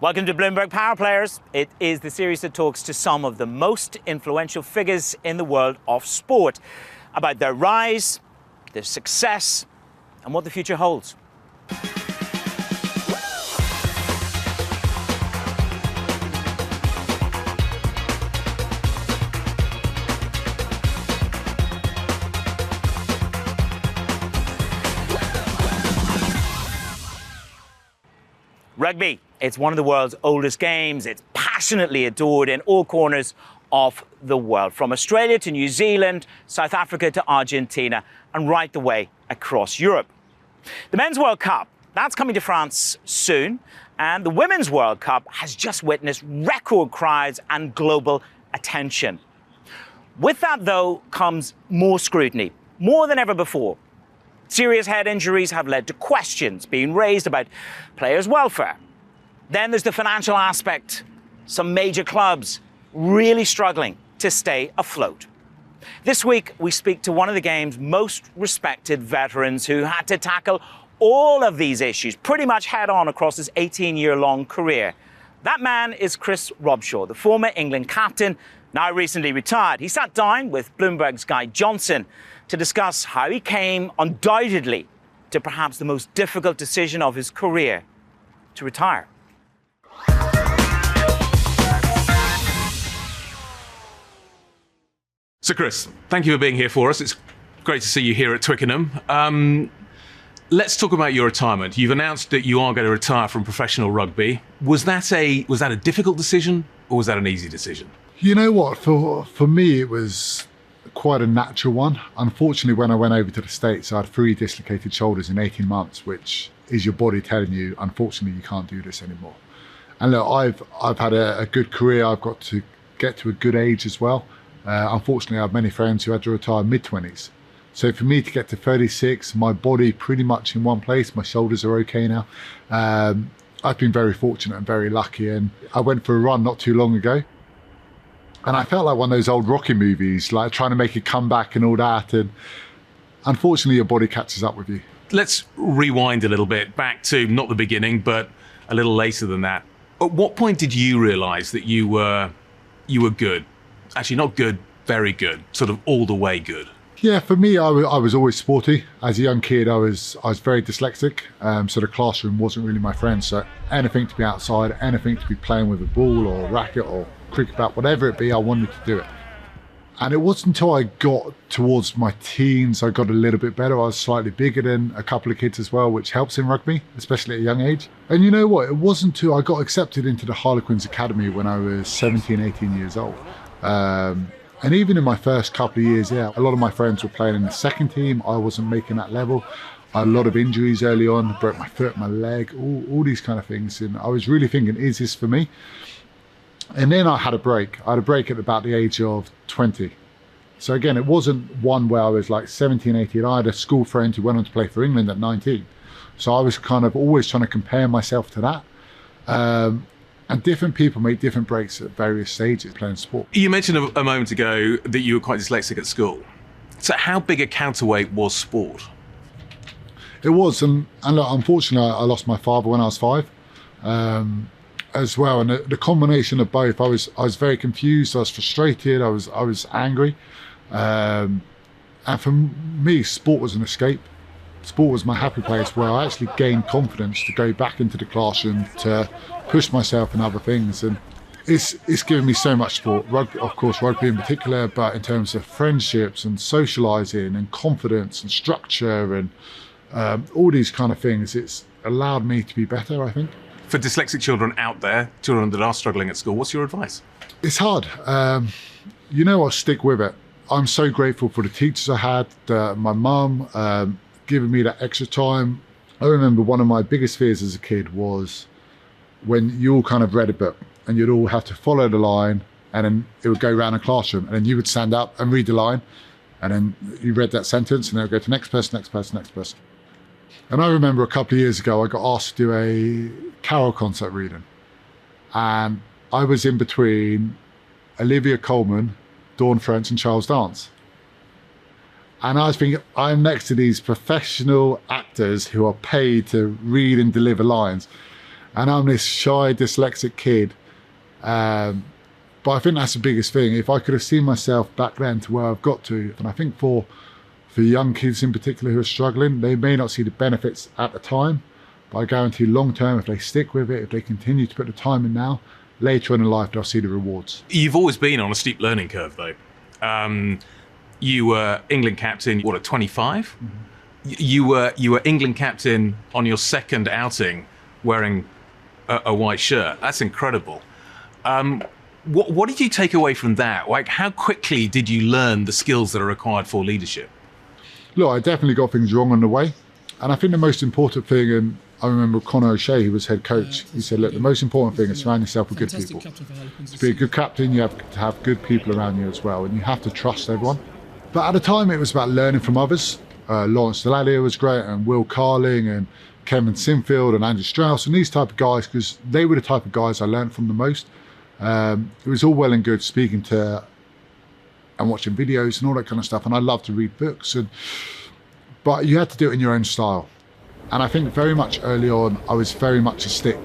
Welcome to Bloomberg Power Players. It is the series that talks to some of the most influential figures in the world of sport about their rise, their success, and what the future holds. Rugby, it's one of the world's oldest games. It's passionately adored in all corners of the world, from Australia to New Zealand, South Africa to Argentina, and right the way across Europe. The Men's World Cup, that's coming to France soon, and the Women's World Cup has just witnessed record crowds and global attention. With that, though, comes more scrutiny, more than ever before. Serious head injuries have led to questions being raised about players' welfare. Then there's the financial aspect. Some major clubs really struggling to stay afloat. This week, we speak to one of the game's most respected veterans who had to tackle all of these issues pretty much head on across his 18-year-long career. That man is Chris Robshaw, the former England captain, now recently retired. He sat down with Bloomberg's Guy Johnson to discuss how he came undoubtedly to perhaps the most difficult decision of his career, to retire. So Chris, thank you for being here for us. It's great to see you here at Twickenham. Let's talk about your retirement. You've announced that you are going to retire from professional rugby. Was that a difficult decision, or was that an easy decision? You know what, for me it was quite a natural one. Unfortunately, when I went over to the States, I had 3 dislocated shoulders in 18 months, which is your body telling you, unfortunately, you can't do this anymore. And look, I've had a good career. I've got to get to a good age as well. Unfortunately, I have many friends who had to retire mid-20s. So for me to get to 36, my body pretty much in one place, my shoulders are okay now. I've been very fortunate and very lucky. And I went for a run not too long ago. And I felt like one of those old Rocky movies, like trying to make a comeback and all that. And unfortunately, your body catches up with you. Let's rewind a little bit back to not the beginning, but a little later than that. At what point did you realise that you were good? Actually, not good, very good, sort of all the way good. Yeah, for me, I was always sporty. As a young kid, I was very dyslexic, so the classroom wasn't really my friend. So anything to be outside, anything to be playing with a ball or racket or cricket bat, whatever it be, I wanted to do it. And it wasn't until I got towards my teens, I got a little bit better. I was slightly bigger than a couple of kids as well, which helps in rugby, especially at a young age. And you know what? It wasn't until I got accepted into the Harlequins Academy when I was 17, 18 years old. And even in my first couple of years out, a lot of my friends were playing in the second team. I wasn't making that level. I had a lot of injuries early on, broke my foot, my leg, all these kind of things. And I was really thinking, is this for me? And then I had a break. I had a break at about the age of 20. So again, it wasn't one where I was like 17, 18. I had a school friend who went on to play for England at 19. So I was kind of always trying to compare myself to that. And different people make different breaks at various stages playing sport. You mentioned a moment ago that you were quite dyslexic at school. So how big a counterweight was sport? It was, and look, unfortunately, I lost my father when I was 5. As well, and the combination of both, I was very confused, I was frustrated, I was angry, and for me, sport was an escape. Sport was my happy place where I actually gained confidence to go back into the classroom, to push myself in other things, and it's given me so much sport. Rugby, of course, rugby in particular, but in terms of friendships and socialising and confidence and structure and all these kind of things, it's allowed me to be better, I think. For dyslexic children out there, children that are struggling at school, what's your advice? It's hard. You know, I'll stick with it. I'm so grateful for the teachers I had, my mum, giving me that extra time. I remember one of my biggest fears as a kid was when you all kind of read a book and you'd all have to follow the line, and then it would go around a classroom, and then you would stand up and read the line, and then you read that sentence, and then it would go to next person, next person, next person. And I remember a couple of years ago, I got asked to do a carol concert reading. And I was in between Olivia Colman, Dawn French and Charles Dance. And I was thinking, I'm next to these professional actors who are paid to read and deliver lines. And I'm this shy, dyslexic kid. But I think that's the biggest thing. If I could have seen myself back then to where I've got to, and I think for young kids in particular who are struggling, they may not see the benefits at the time, but I guarantee long term, if they stick with it, if they continue to put the time in now, later on in life, they'll see the rewards. You've always been on a steep learning curve, though. You were England captain, what, at 25? Mm-hmm. You were England captain on your second outing wearing a white shirt. That's incredible. What did you take away from that? Like, how quickly did you learn the skills that are required for leadership? Look, I definitely got things wrong on the way. And I think the most important thing, and I remember Conor O'Shea, who was head coach, he said, look, the most important thing is surround yourself with good people. To be a good captain, you have to have good people around you as well, and you have to trust everyone. But at the time, it was about learning from others. Lawrence Delallier was great, and Will Carling, and Kevin Sinfield, and Andrew Strauss, and these type of guys, because they were the type of guys I learned from the most. It was all well and good speaking to and watching videos and all that kind of stuff, and I love to read books, but you had to do it in your own style. And I think very much early on, I was very much a stick.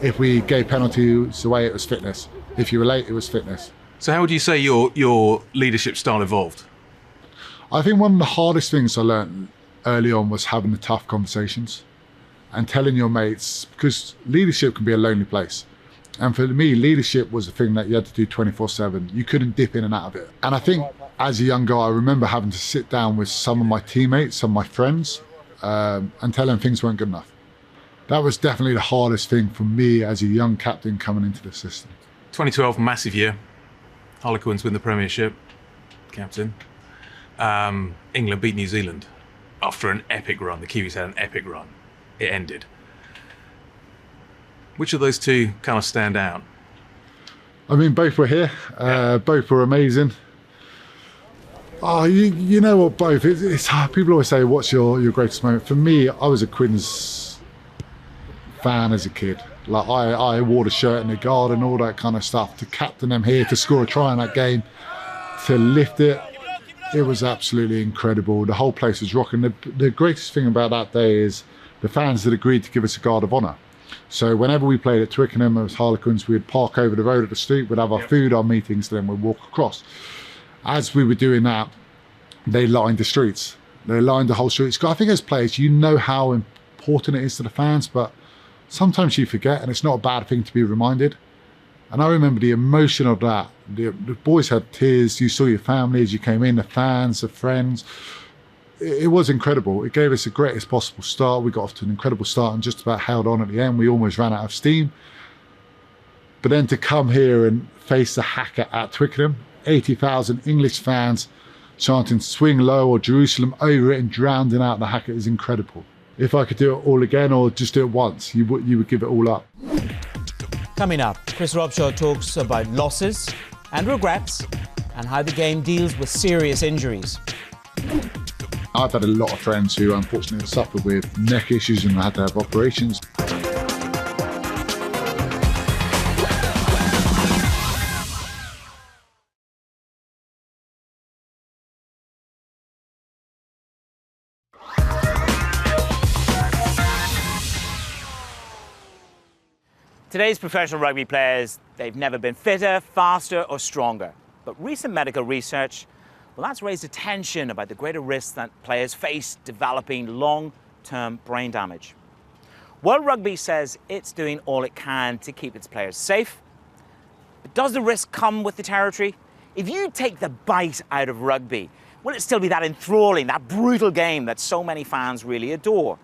If we gave penalties away, it was fitness. If you were late, it was fitness. So how would you say your leadership style evolved? I think one of the hardest things I learned early on was having the tough conversations and telling your mates, because leadership can be a lonely place. And for me, leadership was a thing that you had to do 24/7. You couldn't dip in and out of it. And I think as a young guy, I remember having to sit down with some of my teammates, some of my friends, and tell them things weren't good enough. That was definitely the hardest thing for me as a young captain coming into the system. 2012, massive year. Harlequins win the Premiership, captain. England beat New Zealand after an epic run. The Kiwis had an epic run. It ended. Which of those two kind of stand out? I mean, both were here. Both were amazing. Oh, you know what, both. It's hard. People always say, what's your greatest moment? For me, I was a Quins fan as a kid. Like, I wore the shirt in the garden, all that kind of stuff. To captain them here, to score a try in that game, to lift it, it was absolutely incredible. The whole place was rocking. The greatest thing about that day is the fans had agreed to give us a guard of honour. So whenever we played at Twickenham as Harlequins, we'd park over the road at the street, we'd have our food, our meetings, then we'd walk across. As we were doing that, they lined the streets. They lined the whole streets. I think as players, you know how important it is to the fans, but sometimes you forget, and it's not a bad thing to be reminded. And I remember the emotion of that. The boys had tears. You saw your family as you came in, the fans, the friends. It was incredible. It gave us the greatest possible start. We got off to an incredible start and just about held on at the end. We almost ran out of steam. But then to come here and face the Hacker at Twickenham, 80,000 English fans chanting "Swing Low" or "Jerusalem" over it and drowning out the Hacker is incredible. If I could do it all again or just do it once, you would give it all up. Coming up, Chris Robshaw talks about losses and regrets and how the game deals with serious injuries. I've had a lot of friends who unfortunately suffered with neck issues and had to have operations. Today's professional rugby players, they've never been fitter, faster or stronger. But recent medical research, well, that's raised attention about the greater risks that players face developing long-term brain damage. World Rugby says it's doing all it can to keep its players safe. But does the risk come with the territory? If you take the bite out of rugby, will it still be that enthralling, that brutal game that so many fans really adore?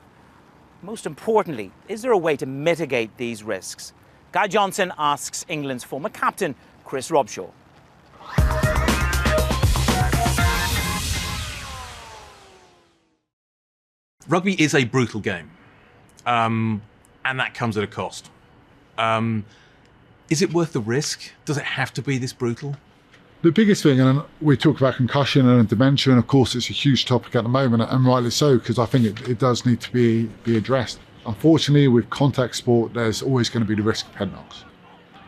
Most importantly, is there a way to mitigate these risks? Guy Johnson asks England's former captain, Chris Robshaw. Rugby is a brutal game, and that comes at a cost. Is it worth the risk? Does it have to be this brutal? The biggest thing, and we talk about concussion and dementia, and of course it's a huge topic at the moment, and rightly so, because I think it does need to be addressed. Unfortunately, with contact sport, there's always going to be the risk of head knocks.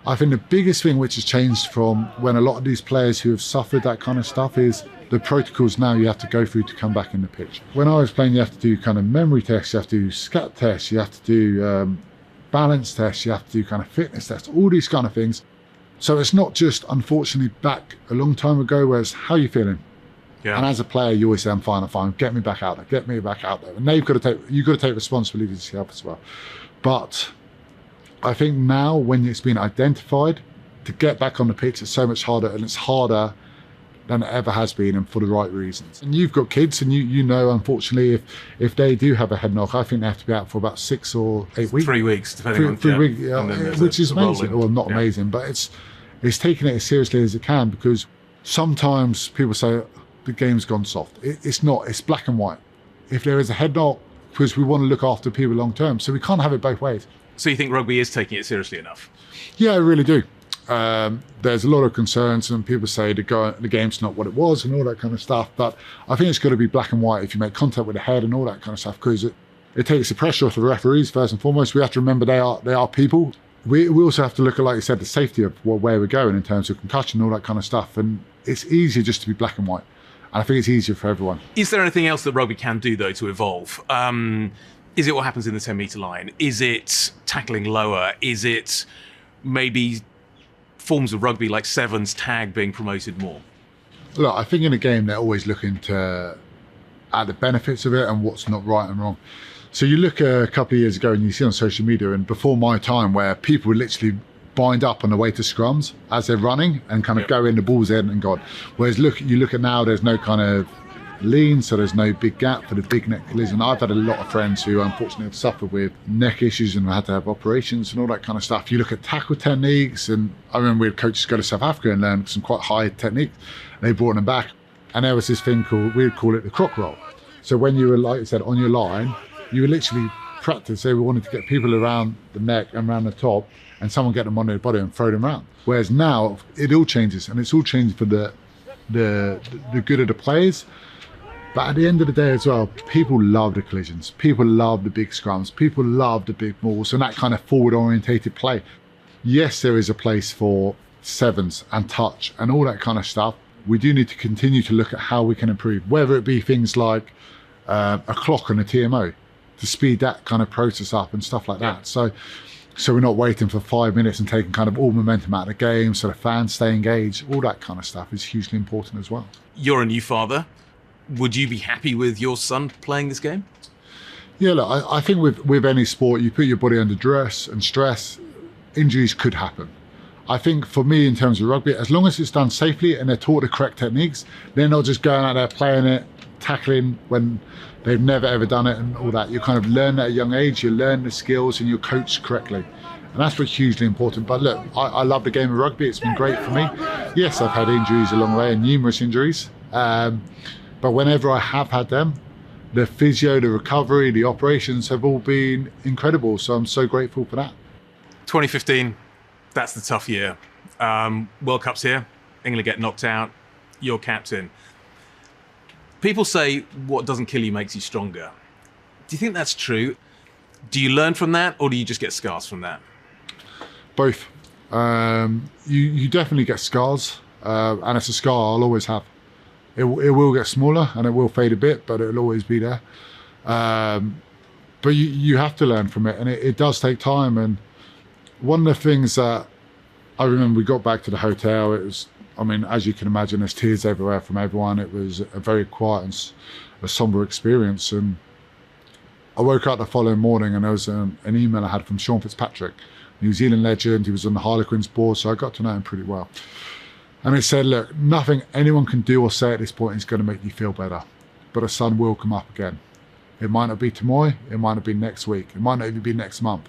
I think the biggest thing which has changed from when a lot of these players who have suffered that kind of stuff is the protocols now you have to go through to come back in the pitch. When I was playing, you have to do kind of memory tests, you have to do scat tests, you have to do balance tests, you have to do kind of fitness tests, all these kind of things. So it's not just, unfortunately, back a long time ago where it's how you feeling. Yeah. And as a player, you always say, I'm fine, get me back out there, get me back out there. And now you've got to take responsibility for yourself as well. But I think now when it's been identified, to get back on the pitch is so much harder, and it's harder than it ever has been, and for the right reasons. And you've got kids, and you know, unfortunately, if they do have a head knock, I think they have to be out for about 6 or 8 weeks. 3 weeks, depending on three weeks, which is amazing. Well, not amazing, but it's taking it as seriously as it can, because sometimes people say the game's gone soft. It's not. It's black and white. If there is a head knock, because we want to look after people long term, so we can't have it both ways. So you think rugby is taking it seriously enough? Yeah, I really do. There's a lot of concerns, and people say the game's not what it was and all that kind of stuff, but I think it's got to be black and white if you make contact with the head and all that kind of stuff, because it takes the pressure off the referees first and foremost. We have to remember they are people. We also have to look at, like you said, the safety of where we're going in terms of concussion and all that kind of stuff, and it's easier just to be black and white, and I think it's easier for everyone. Is there anything else that rugby can do, though, to evolve? Is it what happens in the 10-metre line? Is it tackling lower? Is it maybe forms of rugby like sevens, tag being promoted more? Look, I think in a game they're always looking at the benefits of it and what's not right and wrong. So you look a couple of years ago and you see on social media, and before my time, where people would literally bind up on the way to scrums as they're running and kind of go in, the ball's in and gone. Whereas you look at now, there's no kind of lean, so there's no big gap for the big neck collision. I've had a lot of friends who unfortunately have suffered with neck issues and had to have operations and all that kind of stuff. You look at tackle techniques, and I remember we had coaches go to South Africa and learn some quite high techniques. They brought them back, and there was this thing we'd call it the croc roll. So when you were, like I said, on your line, you would literally practice. Say we wanted to get people around the neck and around the top, and someone get them on their body and throw them around. Whereas now it all changes, and it's all changed for the good of the players. But at the end of the day as well, people love the collisions. People love the big scrums. People love the big balls and that kind of forward-orientated play. Yes, there is a place for sevens and touch and all that kind of stuff. We do need to continue to look at how we can improve, whether it be things like a clock and a TMO to speed that kind of process up and stuff like that. So we're not waiting for 5 minutes and taking kind of all momentum out of the game, so the fans stay engaged. All that kind of stuff is hugely important as well. You're a new father. Would you be happy with your son playing this game? Yeah, look, I think with any sport, you put your body under duress and stress, injuries could happen. I think for me, in terms of rugby, as long as it's done safely and they're taught the correct techniques, they're not just going out there playing it, tackling when they've never ever done it and all that. You kind of learn at a young age, you learn the skills and you're coached correctly. And that's what's hugely important. But look, I love the game of rugby. It's been great for me. Yes, I've had injuries along the way, and numerous injuries. But whenever I have had them, the physio, the recovery, the operations have all been incredible. So I'm so grateful for that. 2015, that's the tough year. World Cup's here. England get knocked out. You're captain. People say what doesn't kill you makes you stronger. Do you think that's true? Do you learn from that, or do you just get scars from that? Both. You definitely get scars, and it's a scar I'll always have. It will get smaller and it will fade a bit, but it'll always be there. But you have to learn from it, and it does take time. And one of the things that I remember, we got back to the hotel, it was, I mean, as you can imagine, there's tears everywhere from everyone. It was a very quiet and a somber experience. And I woke up the following morning and there was an email I had from Sean Fitzpatrick, New Zealand legend. He was on the Harlequins board, so I got to know him pretty well. And it said, look, nothing anyone can do or say at this point is going to make you feel better, but the sun will come up again. It might not be tomorrow, it might not be next week, it might not even be next month,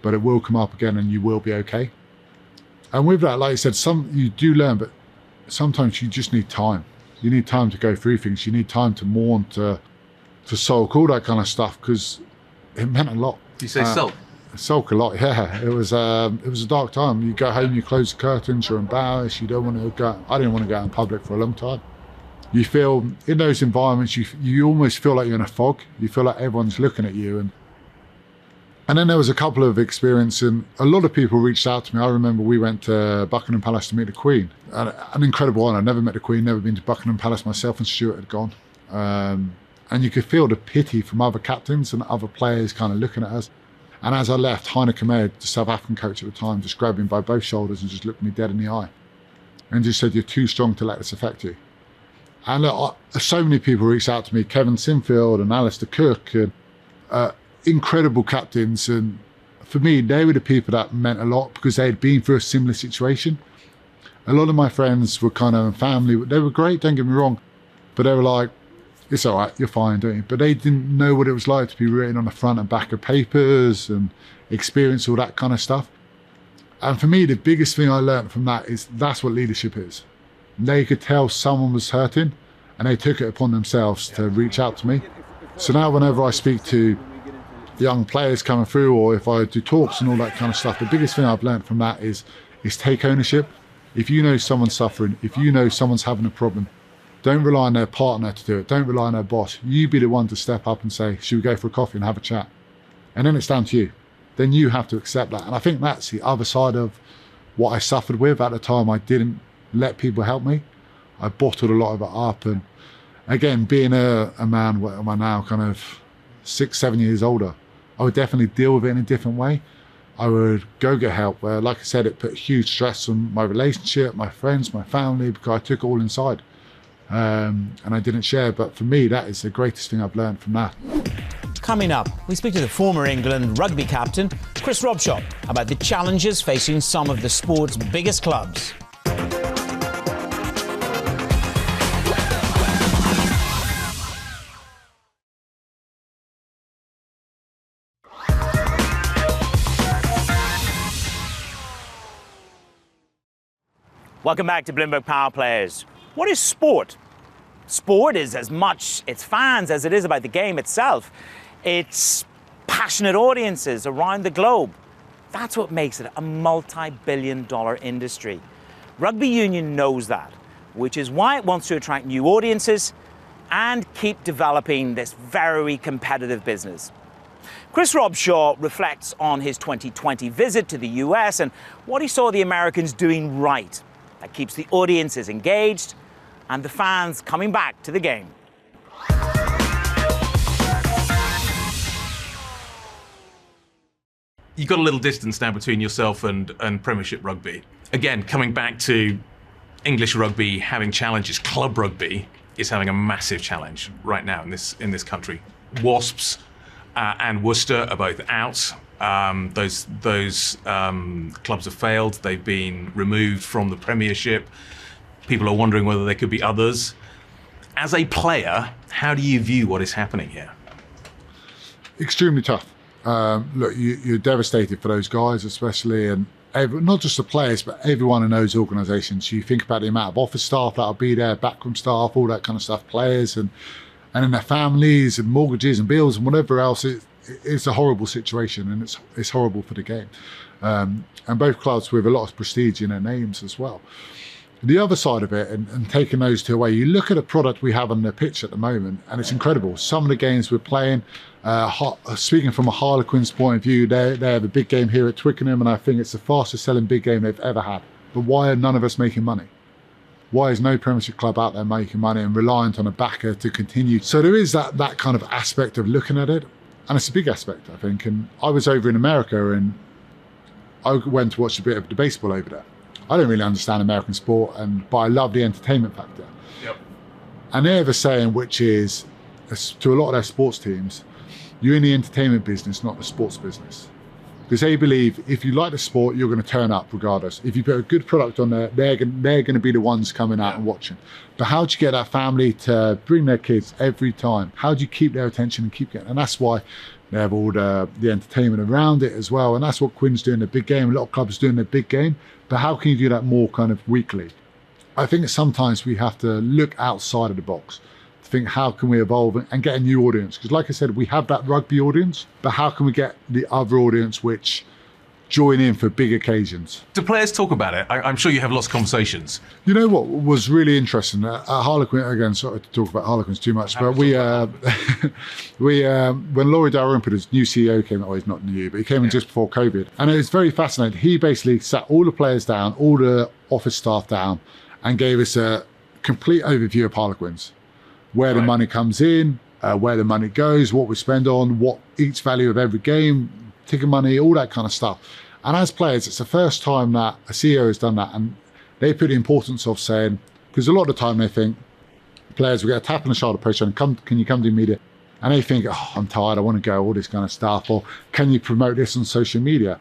but it will come up again and you will be okay. And with that, like I said, you do learn, but sometimes you just need time. You need time to go through things. You need time to mourn, to sulk, all that kind of stuff, because it meant a lot. Do you say sulk? Sulk a lot, yeah. It was a dark time. You go home, you close the curtains, you're embarrassed, you don't want to go. I didn't want to go out in public for a long time. You feel, in those environments, you almost feel like you're in a fog. You feel like everyone's looking at you. And then there was a couple of experiences, and a lot of people reached out to me. I remember we went to Buckingham Palace to meet the Queen. An incredible honour. I'd never met the Queen, never been to Buckingham Palace myself, and Stuart had gone. And you could feel the pity from other captains and other players kind of looking at us. And as I left, Heineken Ahmed, the South African coach at the time, just grabbed me by both shoulders and just looked me dead in the eye and just said, "You're too strong to let this affect you." And look, so many people reached out to me, Kevin Sinfield and Alistair Cook, and incredible captains. And for me, they were the people that meant a lot because they had been through a similar situation. A lot of my friends were kind of family. They were great, don't get me wrong, but they were like, "It's all right, you're fine, don't you?" But they didn't know what it was like to be written on the front and back of papers and experience all that kind of stuff. And for me, the biggest thing I learned from that is that's what leadership is. They could tell someone was hurting and they took it upon themselves to reach out to me. So now whenever I speak to young players coming through, or if I do talks and all that kind of stuff, the biggest thing I've learned from that is take ownership. If you know someone's suffering, if you know someone's having a problem, don't rely on their partner to do it. Don't rely on their boss. You be the one to step up and say, "Should we go for a coffee and have a chat?" And then it's down to you. Then you have to accept that. And I think that's the other side of what I suffered with. At the time, I didn't let people help me. I bottled a lot of it up. And again, being a man, what am I now, kind of 6, 7 years older, I would definitely deal with it in a different way. I would go get help, where, like I said, it put huge stress on my relationship, my friends, my family, because I took it all inside. And I didn't share. But for me, that is the greatest thing I've learned from that. Coming up, we speak to the former England rugby captain, Chris Robshaw, about the challenges facing some of the sport's biggest clubs. Welcome back to Bloomberg Power Players. What is sport? Sport is as much its fans as it is about the game itself. It's passionate audiences around the globe. That's what makes it a multi-billion-dollar industry. Rugby Union knows that, which is why it wants to attract new audiences and keep developing this very competitive business. Chris Robshaw reflects on his 2020 visit to the US and what he saw the Americans doing right that keeps the audiences engaged and the fans coming back to the game. You've got a little distance now between yourself and Premiership rugby. Again, coming back to English rugby having challenges, club rugby is having a massive challenge right now in this country. Wasps and Worcester are both out. Those clubs have failed. They've been removed from the Premiership. People are wondering whether there could be others. As a player, how do you view what is happening here? Extremely tough. Look, you're devastated for those guys, especially, and not just the players, but everyone in those organisations. You think about the amount of office staff that'll be there, backroom staff, all that kind of stuff, players, and then their families and mortgages and bills and whatever else. It's a horrible situation, and it's horrible for the game. And both clubs with a lot of prestige in their names as well. The other side of it, and taking those two away, you look at the product we have on the pitch at the moment, and it's incredible. Some of the games we're playing, speaking from a Harlequins point of view, they have a big game here at Twickenham, and I think it's the fastest selling big game they've ever had. But why are none of us making money? Why is no Premiership club out there making money and reliant on a backer to continue? So there is that kind of aspect of looking at it, and it's a big aspect, I think. And I was over in America, and I went to watch a bit of the baseball over there. I don't really understand American sport, but I love the entertainment factor. Yep. And they have a saying, which is, to a lot of their sports teams, you're in the entertainment business, not the sports business. Because they believe if you like the sport, you're going to turn up regardless. If you put a good product on there, they're going to be the ones coming out and watching. But how do you get that family to bring their kids every time? How do you keep their attention and keep getting? And that's why they have all the entertainment around it as well. And that's what Quinn's doing, the big game. A lot of clubs doing the big game. But how can you do that more kind of weekly? I think sometimes we have to look outside of the box to think, how can we evolve and get a new audience? Because like I said, we have that rugby audience, but how can we get the other audience which join in for big occasions? Do players talk about it? I'm sure you have lots of conversations. You know what was really interesting at Harlequin, again, sorry to talk about Harlequins too much, but we when Laurie Dalrymple, his new CEO, came, he's not new, but he came in just before COVID, and it was very fascinating. He basically sat all the players down, all the office staff down, and gave us a complete overview of Harlequins, where the money comes in, where the money goes, what we spend on, what each value of every game, ticket money, all that kind of stuff. And as players, it's the first time that a CEO has done that, and they put the importance of saying, because a lot of the time they think players will get a tap on the shoulder, pressure, and can you come to media? And they think, oh, I'm tired, I want to go, all this kind of stuff, or can you promote this on social media?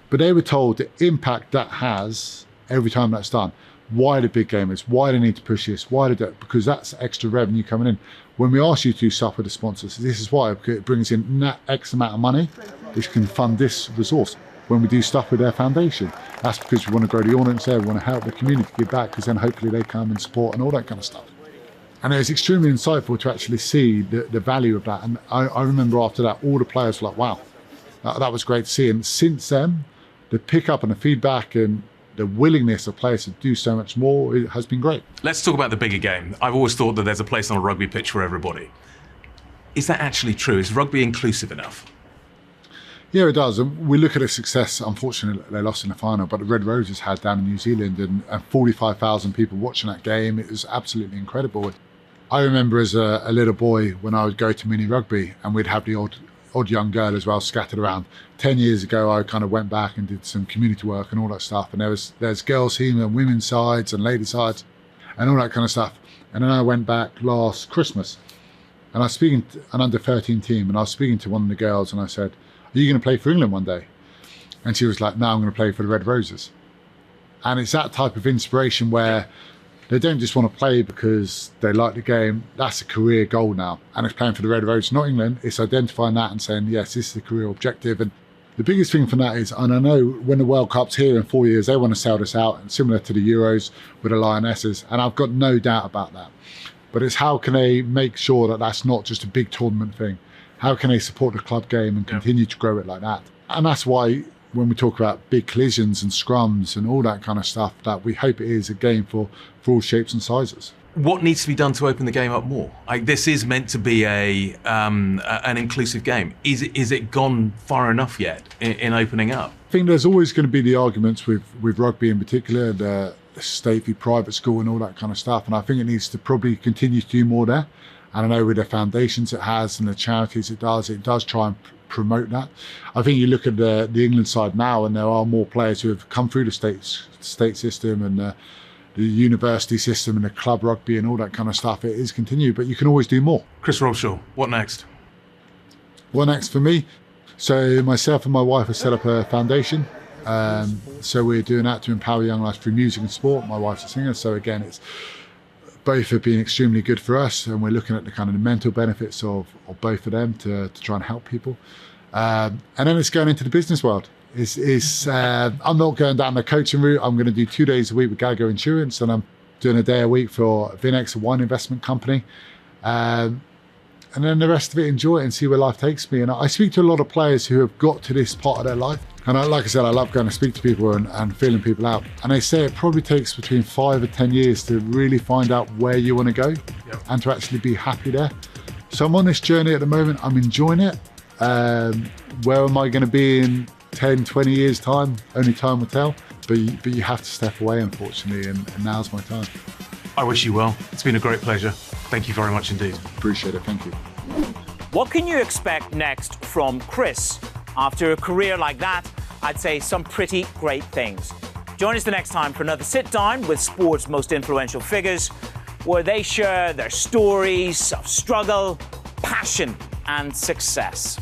But they were told the impact that has every time that's done. Why the big gamers? Why they need to push this? Why they do it? Because that's extra revenue coming in. When we ask you to do stuff with the sponsors, this is why, because it brings in that X amount of money, which can fund this resource. When we do stuff with their foundation, that's because we want to grow the audience there, we want to help the community give back, because then hopefully they come and support and all that kind of stuff. And it was extremely insightful to actually see the value of that. And I remember after that, all the players were like, wow, that was great to see. And since then, the pickup and the feedback and the willingness of players to do so much more, it has been great. Let's talk about the bigger game. I've always thought that there's a place on a rugby pitch for everybody. Is that actually true? Is rugby inclusive enough? Yeah, it does. And we look at the success. Unfortunately, they lost in the final, but the Red Roses had down in New Zealand, and 45,000 people watching that game. It was absolutely incredible. I remember as a little boy when I would go to mini rugby, and we'd have the odd young girl as well scattered around. 10 years ago, I kind of went back and did some community work and all that stuff. And there's girls' team and women's sides and ladies' sides and all that kind of stuff. And then I went back last Christmas, and I was speaking to an under 13 team, and I was speaking to one of the girls, and I said, are you going to play for England one day? And she was like, no, I'm going to play for the Red Roses. And it's that type of inspiration where they don't just want to play because they like the game. That's a career goal now. And it's playing for the Red Roses, not England. It's identifying that and saying, yes, this is a career objective. And the biggest thing from that is, and I know when the World Cup's here in 4 years, they want to sell this out, and similar to the Euros with the Lionesses. And I've got no doubt about that. But it's how can they make sure that that's not just a big tournament thing? How can they support the club game and continue to grow it like that? And that's why when we talk about big collisions and scrums and all that kind of stuff, that we hope it is a game for all shapes and sizes. What needs to be done to open the game up more? Like, this is meant to be an inclusive game. Is it gone far enough yet in opening up? I think there's always going to be the arguments with rugby in particular, the state v private school and all that kind of stuff. And I think it needs to probably continue to do more there. And I know with the foundations it has and the charities it does try and promote that. I think you look at the England side now, and there are more players who have come through the state system and the university system and the club rugby and all that kind of stuff. It is continued, but you can always do more. Chris Robshaw, what next? What next for me? So myself and my wife have set up a foundation. So we're doing that to empower young lives through music and sport. My wife's a singer, so again, it's both have been extremely good for us, and we're looking at the kind of the mental benefits of both of them to try and help people. And then it's going into the business world. I'm not going down the coaching route. I'm going to do 2 days a week with Gago Insurance, and I'm doing a day a week for Vinex, a wine investment company. And then the rest of it, enjoy it and see where life takes me. And I speak to a lot of players who have got to this part of their life. And like I said, I love going to speak to people and feeling people out. And they say it probably takes between 5 or 10 years to really find out where you want to go and to actually be happy there. So I'm on this journey at the moment. I'm enjoying it. Where am I going to be in 10, 20 years' time? Only time will tell. But you have to step away, unfortunately, and now's my time. I wish you well. It's been a great pleasure. Thank you very much indeed. Appreciate it. Thank you. What can you expect next from Chris? After a career like that, I'd say some pretty great things. Join us the next time for another sit down with sport's most influential figures, where they share their stories of struggle, passion, and success.